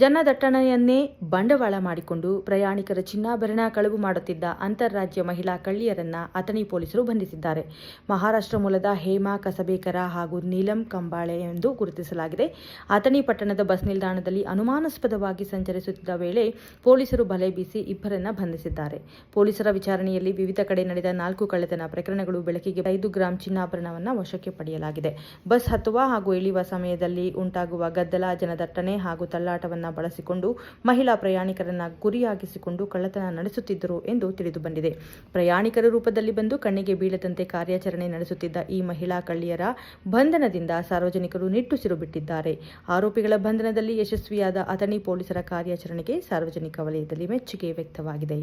ಜನದಟ್ಟಣೆಯನ್ನೇ ಬಂಡವಾಳ ಮಾಡಿಕೊಂಡು ಪ್ರಯಾಣಿಕರ ಚಿನ್ನಾಭರಣ ಕಳವು ಮಾಡುತ್ತಿದ್ದ ಅಂತಾರಾಜ್ಯ ಮಹಿಳಾ ಕಳ್ಳಿಯರನ್ನ ಅಥಣಿ ಪೊಲೀಸರು ಬಂಧಿಸಿದ್ದಾರೆ. ಮಹಾರಾಷ್ಟ್ರ ಮೂಲದ ಹೇಮಾ ಕಸಬೇಕರ ಹಾಗೂ ನೀಲಂ ಕಂಬಾಳೆ ಎಂದು ಗುರುತಿಸಲಾಗಿದೆ. ಅಥಣಿ ಪಟ್ಟಣದ ಬಸ್ ನಿಲ್ದಾಣದಲ್ಲಿ ಅನುಮಾನಾಸ್ಪದವಾಗಿ ಸಂಚರಿಸುತ್ತಿದ್ದ ವೇಳೆ ಪೊಲೀಸರು ಬಲೆ ಬೀಸಿ ಇಬ್ಬರನ್ನ ಬಂಧಿಸಿದ್ದಾರೆ. ಪೊಲೀಸರ ವಿಚಾರಣೆಯಲ್ಲಿ ವಿವಿಧ ಕಡೆ ನಡೆದ 4 ಕಳ್ಳತನ ಪ್ರಕರಣಗಳು ಬೆಳಕಿಗೆ 5 ಗ್ರಾಂ ಚಿನ್ನಾಭರಣವನ್ನು ವಶಕ್ಕೆ ಪಡೆಯಲಾಗಿದೆ. ಬಸ್ ಹತ್ತುವ ಹಾಗೂ ಇಳಿಯುವ ಸಮಯದಲ್ಲಿ ಉಂಟಾಗುವ ಗದ್ದಲ, ಜನದಟ್ಟಣೆ ಹಾಗೂ ತಳ್ಳಾಟವನ್ನು ಬಳಸಿಕೊಂಡು ಮಹಿಳಾ ಪ್ರಯಾಣಿಕರನ್ನ ಗುರಿಯಾಗಿಸಿಕೊಂಡು ಕಳ್ಳತನ ನಡೆಸುತ್ತಿದ್ದರು ಎಂದು ತಿಳಿದುಬಂದಿದೆ. ಪ್ರಯಾಣಿಕರ ರೂಪದಲ್ಲಿ ಬಂದು ಕಣ್ಣಿಗೆ ಬೀಳದಂತೆ ಕಾರ್ಯಾಚರಣೆ ನಡೆಸುತ್ತಿದ್ದ ಈ ಮಹಿಳಾ ಕಳ್ಳಿಯರ ಬಂಧನದಿಂದ ಸಾರ್ವಜನಿಕರು ನಿಟ್ಟುಸಿರು ಬಿಟ್ಟಿದ್ದಾರೆ. ಆರೋಪಿಗಳ ಬಂಧನದಲ್ಲಿ ಯಶಸ್ವಿಯಾದ ಅಥಣಿ ಪೊಲೀಸರ ಕಾರ್ಯಾಚರಣೆಗೆ ಸಾರ್ವಜನಿಕ ವಲಯದಲ್ಲಿ ಮೆಚ್ಚುಗೆ ವ್ಯಕ್ತವಾಗಿದೆ.